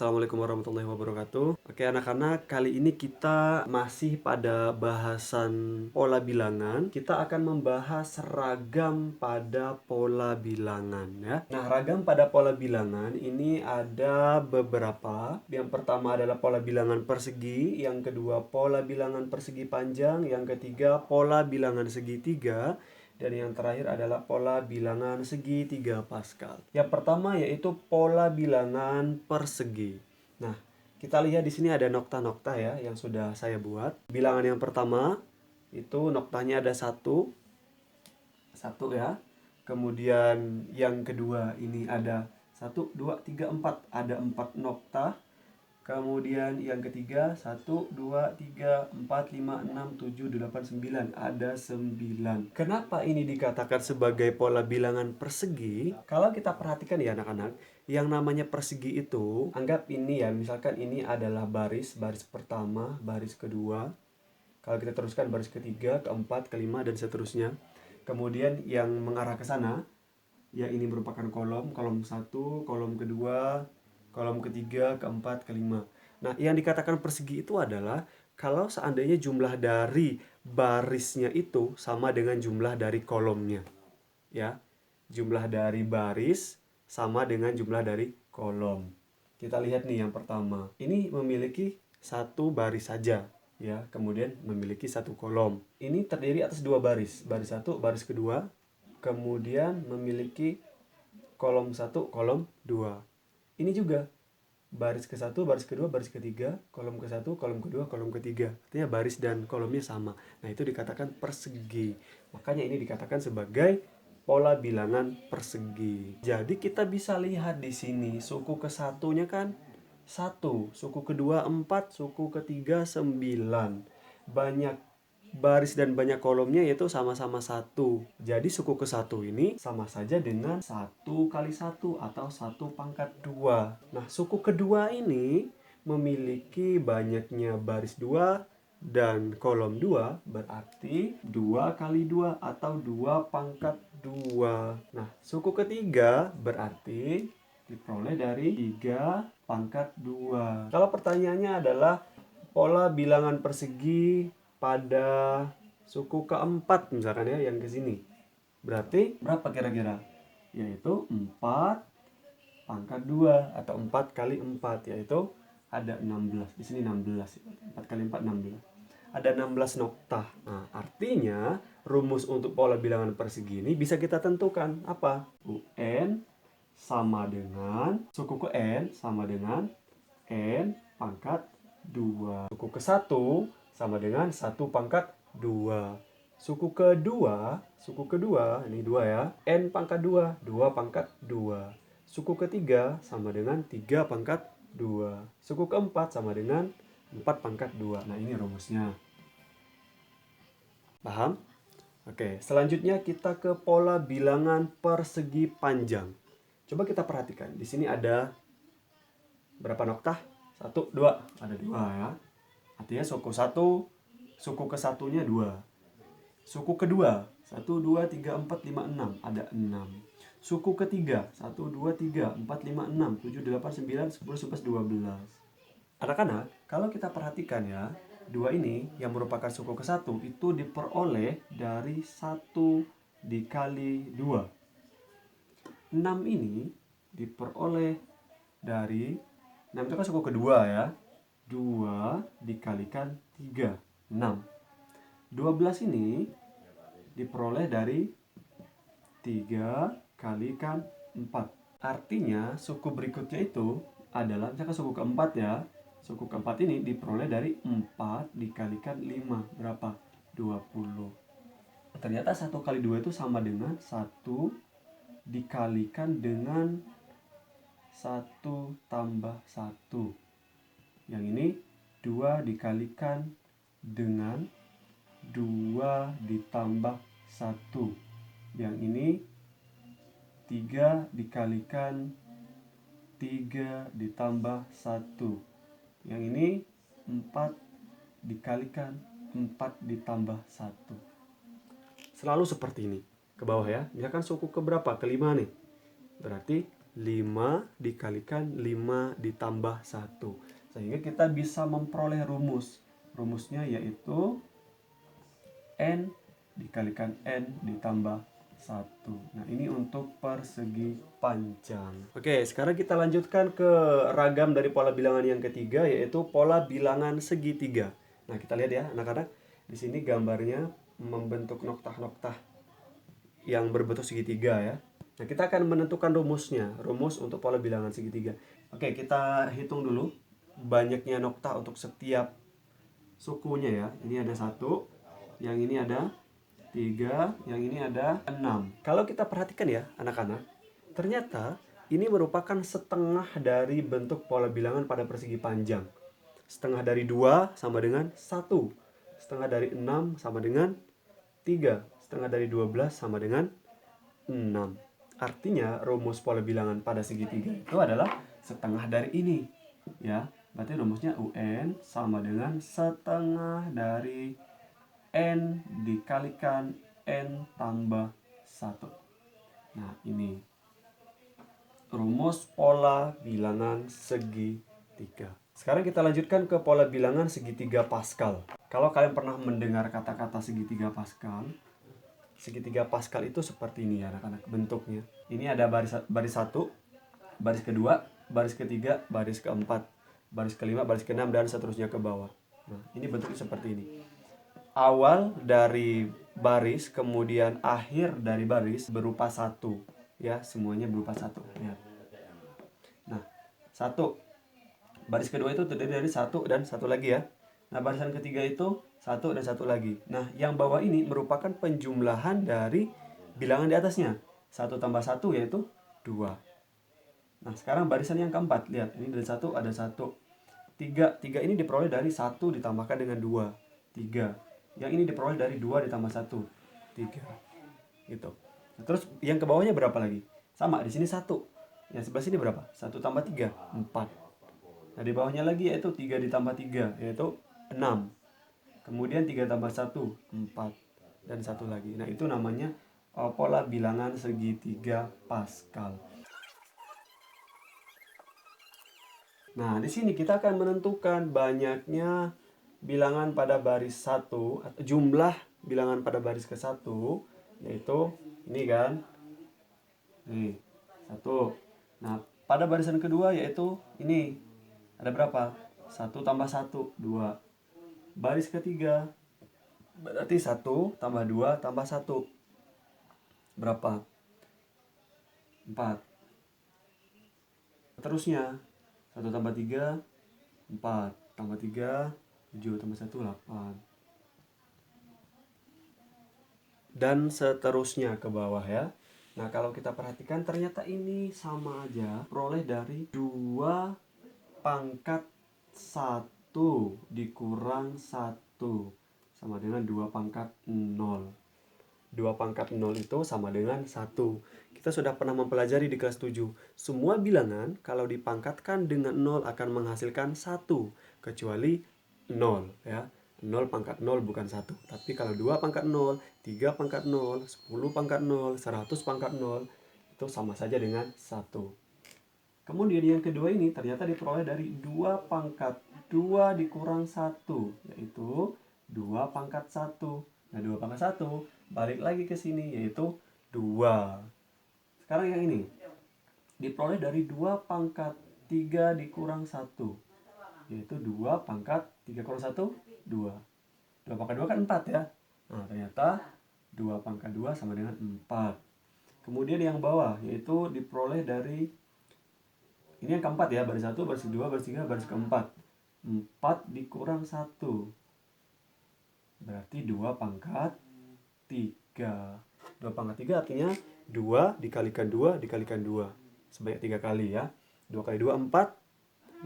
Assalamualaikum warahmatullahi wabarakatuh. Oke anak-anak, kali ini kita masih pada bahasan pola bilangan. Kita akan membahas ragam pada pola bilangan ya. Nah, ragam pada pola bilangan ini ada beberapa. Yang pertama adalah pola bilangan persegi, yang kedua pola bilangan persegi panjang, yang ketiga pola bilangan segitiga, dan yang terakhir adalah pola bilangan segitiga Pascal. Yang pertama yaitu pola bilangan persegi. Nah, kita lihat di sini ada nokta-nokta ya yang sudah saya buat. Bilangan yang pertama itu noktanya ada satu ya. Kemudian yang kedua ini ada 1, 2, 3, 4. Ada 4 nokta. Kemudian yang ketiga 1, 2, 3, 4, 5, 6, 7, 8, 9. Ada 9. Kenapa ini dikatakan sebagai pola bilangan persegi? Kalau kita perhatikan ya anak-anak, yang namanya persegi itu, anggap ini ya, misalkan ini adalah baris pertama, baris kedua. Kalau kita teruskan baris ketiga, keempat, kelima, dan seterusnya. Kemudian yang mengarah ke sana, ya ini merupakan kolom 1, kolom kedua, kolom ketiga, keempat, kelima. Nah, yang dikatakan persegi itu adalah kalau seandainya jumlah dari barisnya itu sama dengan jumlah dari kolomnya. Ya, jumlah dari baris sama dengan jumlah dari kolom. Kita lihat nih yang pertama. Ini memiliki satu baris saja. Ya, kemudian memiliki satu kolom. Ini terdiri atas dua baris. Baris satu, baris kedua. Kemudian memiliki kolom 1, kolom 2. Ini juga baris ke-1, baris kedua, baris ketiga, kolom ke-1, kolom kedua, kolom ketiga. Artinya baris dan kolomnya sama. Nah, itu dikatakan persegi. Makanya ini dikatakan sebagai pola bilangan persegi. Jadi kita bisa lihat di sini suku ke-1-nya kan 1, suku kedua 4, suku ketiga 9. Banyak baris dan banyak kolomnya yaitu sama-sama 1. Jadi suku ke-1 ini sama saja dengan 1 kali 1 atau 1 pangkat 2. Nah, suku kedua ini memiliki banyaknya baris 2 dan kolom 2, berarti 2 kali 2 atau 2 pangkat 2. Nah, suku ketiga berarti diperoleh dari 3 pangkat 2. Kalau pertanyaannya adalah pola bilangan persegi pada suku keempat misalkan ya, yang ke sini. Berarti berapa kira-kira? Yaitu 4 pangkat 2 atau 4 kali 4, yaitu ada 16. Di sini 16. 4 kali 4 16. Ada 16 nokta. Nah, artinya rumus untuk pola bilangan persegi ini bisa kita tentukan apa? UN sama dengan suku ke N sama dengan N pangkat 2. Suku ke-1 sama dengan 1 pangkat 2. Suku kedua, ini 2 ya. N pangkat 2, 2 pangkat 2. Suku ketiga sama dengan 3 pangkat 2. Suku keempat sama dengan 4 pangkat 2. Nah, ini rumusnya. Paham? Oke, selanjutnya kita ke pola bilangan persegi panjang. Coba kita perhatikan. Di sini ada berapa nokta? 1, 2. Ada 2 ya. Artinya suku 1, suku ke-1-nya 2. Suku kedua, 1, 2, 3, 4, 5, 6. Ada 6. Suku ketiga, 1, 2, 3, 4, 5, 6, 7, 8, 9, 10, 11, 12. Anak-anak, kalau kita perhatikan ya, 2 ini yang merupakan suku ke-1 itu diperoleh dari 1 dikali 2. 6 ini diperoleh dari 6 itu kan suku kedua ya. 2 dikalikan 3, 6. 12 ini diperoleh dari 3 kalikan 4. Artinya suku berikutnya itu adalah, misalkan suku keempat ya. Suku keempat ini diperoleh dari 4 dikalikan 5. Berapa? 20. Ternyata 1 kali 2 itu sama dengan 1 dikalikan dengan 1 tambah 1. Yang ini 2 dikalikan dengan 2 ditambah 1. Yang ini 3 dikalikan 3 ditambah 1. Yang ini 4 dikalikan 4 ditambah 1. Selalu seperti ini. Ke bawah ya. Misalkan suku keberapa? Kelima nih. Berarti 5 dikalikan 5 ditambah 1. Sehingga kita bisa memperoleh rumus. Rumusnya yaitu N dikalikan N ditambah 1. Nah, ini untuk persegi panjang. Oke, sekarang kita lanjutkan ke ragam dari pola bilangan yang ketiga, yaitu pola bilangan segitiga. Nah, kita lihat ya, anak-anak. Di sini gambarnya membentuk noktah-noktah yang berbentuk segitiga ya. Nah, kita akan menentukan rumusnya, rumus untuk pola bilangan segitiga. Oke, kita hitung dulu banyaknya noktah untuk setiap sukunya ya. Ini ada 1, yang ini ada 3, yang ini ada 6. Kalau kita perhatikan ya anak-anak, ternyata ini merupakan setengah dari bentuk pola bilangan pada persegi panjang. Setengah dari 2 sama dengan 1. Setengah dari 6 sama dengan 3. Setengah dari 12 sama dengan 6. Artinya rumus pola bilangan pada segitiga itu adalah setengah dari ini. Ya, berarti rumusnya UN sama dengan setengah dari N dikalikan N tambah 1. Nah, ini rumus pola bilangan segitiga. Sekarang kita lanjutkan ke pola bilangan segitiga Pascal. Kalau kalian pernah mendengar kata-kata segitiga Pascal, segitiga Pascal itu seperti ini ya anak-anak bentuknya. Ini ada baris 1, baris kedua, baris ketiga, baris keempat, baris kelima, baris keenam, dan seterusnya ke bawah. Nah, ini bentuknya seperti ini. Awal dari baris, kemudian akhir dari baris berupa 1. Ya, semuanya berupa 1. Ya. Nah, 1. Baris kedua itu terdiri dari 1 dan 1 lagi ya. Nah, barisan ketiga itu 1 dan 1 lagi. Nah, yang bawah ini merupakan penjumlahan dari bilangan di atasnya. 1 tambah 1 yaitu 2. Nah, sekarang barisan yang keempat. Lihat, ini dari 1 ada 1. 3. 3 ini diperoleh dari 1 ditambahkan dengan 2. 3. Yang ini diperoleh dari 2 ditambah 1. 3. Gitu. Nah, terus yang ke bawahnya berapa lagi? Sama, di sini 1. Yang sebelah sini berapa? 1 tambah 3, 4. Nah, di bawahnya lagi yaitu 3 ditambah 3, yaitu 6. Kemudian 3 tambah 1, 4. Dan 1 lagi. Nah, itu namanya pola bilangan segitiga Pascal. Nah, di sini kita akan menentukan banyaknya bilangan pada baris 1, atau jumlah bilangan pada baris ke-1, yaitu ini kan. Nih, 1. Nah, pada barisan kedua yaitu ini. Ada berapa? 1 tambah 1, 2. Baris ketiga berarti 1 tambah 2 tambah 1. Berapa? 4. Terusnya 1 tambah 3, 4. Tambah 3, 7. Tambah 1, 8. Dan seterusnya ke bawah ya. Nah, kalau kita perhatikan ternyata ini sama aja. Peroleh dari 2 pangkat 1 dikurang 1 sama dengan 2 pangkat 0. 2 pangkat 0 itu sama dengan 1. Kita sudah pernah mempelajari di kelas 7. Semua bilangan kalau dipangkatkan dengan 0 akan menghasilkan 1. Kecuali 0 ya. 0 pangkat 0 bukan 1. Tapi kalau 2 pangkat 0, 3 pangkat 0, 10 pangkat 0, 100 pangkat 0, itu sama saja dengan 1. Kemudian yang kedua ini ternyata diperoleh dari 2 pangkat 2 dikurang 1, yaitu 2 pangkat 1. Nah, 2 pangkat 1 balik lagi ke sini, yaitu 2. Sekarang yang ini diperoleh dari 2 pangkat 3 dikurang 1, yaitu 2 pangkat 3 kurang 1, 2. 2 pangkat 2 kan 4 ya. Nah, ternyata 2 pangkat 2 sama dengan 4. Kemudian yang bawah yaitu diperoleh dari ini yang keempat ya, baris 1, baris 2, baris 3, baris keempat. 4 dikurang 1. Berarti 2 pangkat 3. 2 pangkat 3 artinya 2 dikalikan 2 dikalikan 2. Sebanyak 3 kali ya. 2 kali 2, 4.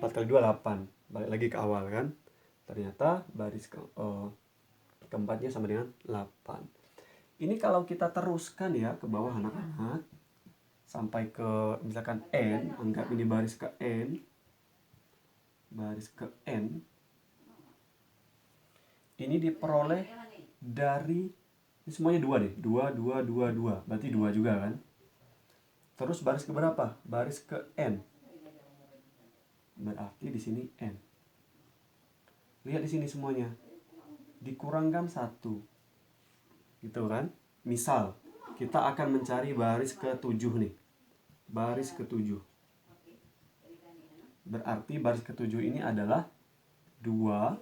4 kali 2, 8. Balik lagi ke awal kan. Ternyata baris keempatnya sama dengan 8. Ini kalau kita teruskan ya ke bawah anak-anak. Sampai ke misalkan N, anggap ini baris ke N. Baris ke N. Ini diperoleh dari, ini semuanya 2 deh. 2, 2, 2, 2. Berarti 2 juga kan. Terus baris ke berapa? Baris ke N. Berarti di sini N. Lihat di sini semuanya. Dikurangkan 1. Gitu kan? Misal, kita akan mencari baris ke-7 nih. Baris ke-7. Berarti baris ke-7 ini adalah 2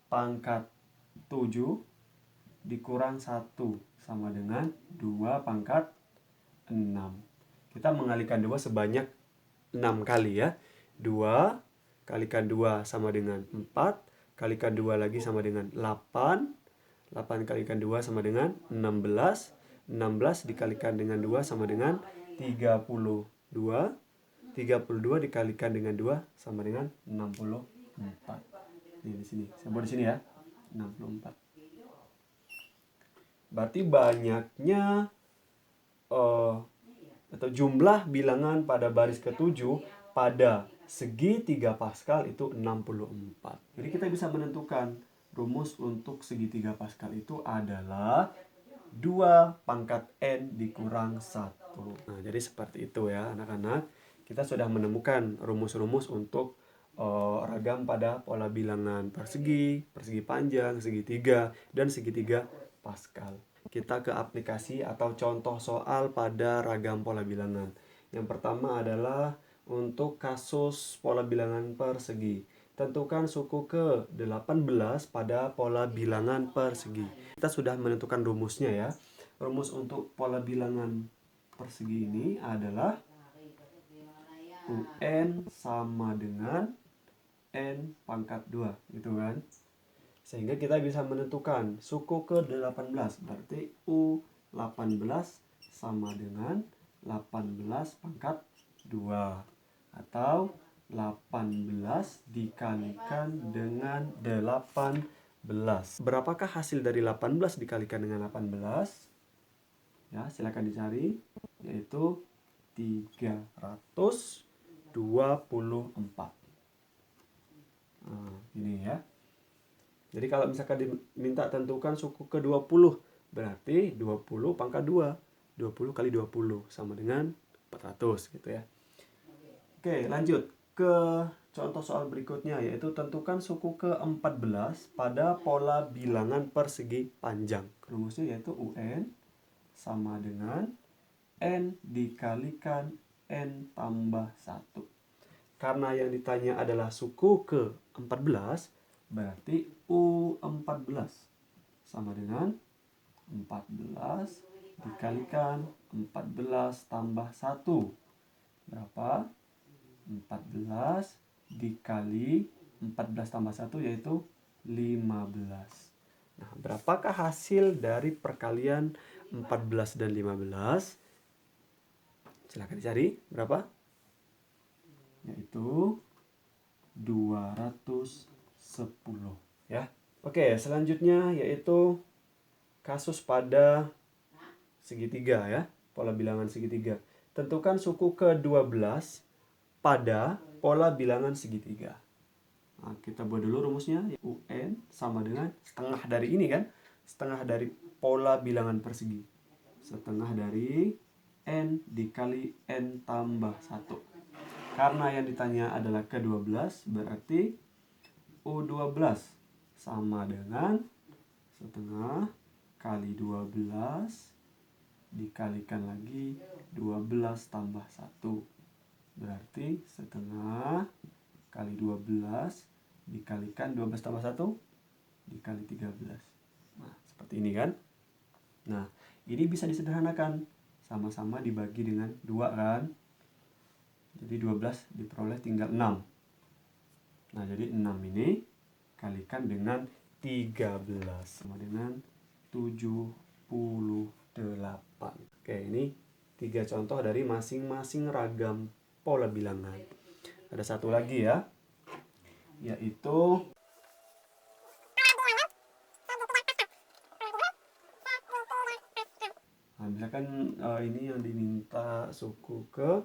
pangkat 7 dikurang 1 sama dengan 2 pangkat 6. Kita mengalikan 2 sebanyak 6 kali ya. 2 kalikan 2 sama dengan 4, kalikan 2 lagi sama dengan 8, 8 kalikan 2 sama dengan 16, 16 dikalikan dengan 2 sama dengan 32, 32 dikalikan dengan 2 sama dengan 64. Ini di sini. Saya buat di sini ya. 64. Berarti banyaknya atau jumlah bilangan pada baris ke-7 pada segi 3 Paskal itu 64. Jadi kita bisa menentukan rumus untuk segitiga Paskal itu adalah 2 pangkat N dikurang 1. Nah, jadi seperti itu ya anak-anak. Kita sudah menemukan rumus-rumus untuk ragam pada pola bilangan persegi, persegi panjang, segitiga, dan segitiga Paskal. Kita ke aplikasi atau contoh soal pada ragam pola bilangan. Yang pertama adalah untuk kasus pola bilangan persegi. Tentukan suku ke-18 pada pola bilangan persegi. Kita sudah menentukan rumusnya ya. Rumus untuk pola bilangan persegi ini adalah UN sama dengan N pangkat 2, gitu kan. Sehingga kita bisa menentukan suku ke-18. Berarti U18 sama dengan 18 pangkat 2. Atau 18 dikalikan dengan 18. Berapakah hasil dari 18 dikalikan dengan 18? Ya, silakan dicari. Yaitu 324. Nah, ini ya. Jadi kalau misalkan diminta tentukan suku ke-20, berarti 20 pangkat 2. 20 kali 20 sama dengan 400 gitu ya. Oke, lanjut ke contoh soal berikutnya, yaitu tentukan suku ke-14 pada pola bilangan persegi panjang. Rumusnya yaitu UN sama dengan N dikalikan N tambah 1. Karena yang ditanya adalah suku ke-14, berarti U14 sama dengan 14 dikalikan 14 tambah 1. Berapa? 14 dikali 14 tambah 1 yaitu 15. Nah, berapakah hasil dari perkalian 14 dan 15? Silahkan dicari. Berapa? Yaitu 210 ya. Oke, selanjutnya yaitu kasus pada segitiga ya, pola bilangan segitiga. Tentukan suku ke-12 pada pola bilangan segitiga. Nah, kita buat dulu rumusnya. UN sama dengan setengah dari ini kan, setengah dari pola bilangan persegi. Setengah dari N dikali N tambah 1. Karena yang ditanya adalah ke-12, berarti U12 sama dengan setengah kali 12 dikalikan lagi 12 tambah 1. Berarti setengah kali 12 dikalikan 12 tambah 1 dikali 13. Nah, seperti ini kan. Nah, ini bisa disederhanakan. Sama-sama dibagi dengan 2 kan. Jadi 12 diperoleh tinggal 6. Nah, jadi 6 ini kalikan dengan 13 sama dengan 78. Oke, ini 3 contoh dari masing-masing ragam pola bilangan. Ada satu lagi ya, yaitu nah, misalkan ini yang diminta suku ke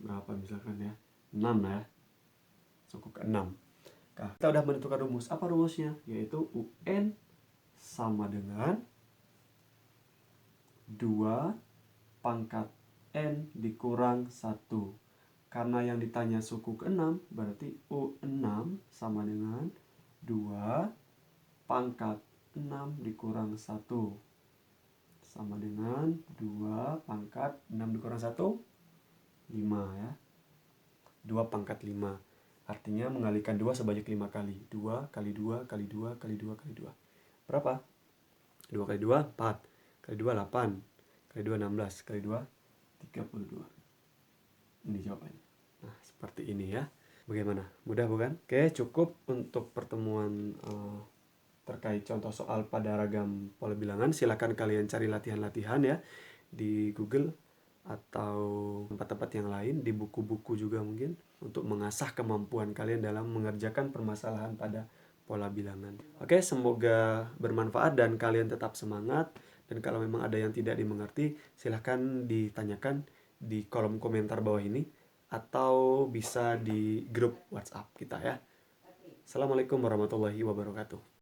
berapa misalkan ya, 6 ya, suku ke 6. Nah, kita udah menentukan rumus. Apa rumusnya? Yaitu UN sama dengan 2 pangkat N dikurang 1. Karena yang ditanya suku ke-6, berarti U6 sama dengan 2 pangkat 6 dikurang 1. Sama dengan 2 pangkat 6 dikurang 1, 5 ya. 2 pangkat 5. Artinya mengalikan 2 sebanyak 5 kali. 2 kali 2 kali 2 kali 2 kali 2. Berapa? 2 kali 2, 4. Kali 2, 8. Kali 2, 16. Kali 2, 32. Ini jawabannya. Nah, seperti ini ya. Bagaimana? Mudah bukan? Oke, cukup untuk pertemuan terkait contoh soal pada ragam pola bilangan. Silakan kalian cari latihan-latihan ya di Google atau tempat-tempat yang lain, di buku-buku juga mungkin, untuk mengasah kemampuan kalian dalam mengerjakan permasalahan pada pola bilangan. Oke, semoga bermanfaat dan kalian tetap semangat. Dan kalau memang ada yang tidak dimengerti, silahkan ditanyakan di kolom komentar bawah ini atau bisa di grup WhatsApp kita ya. Assalamualaikum warahmatullahi wabarakatuh.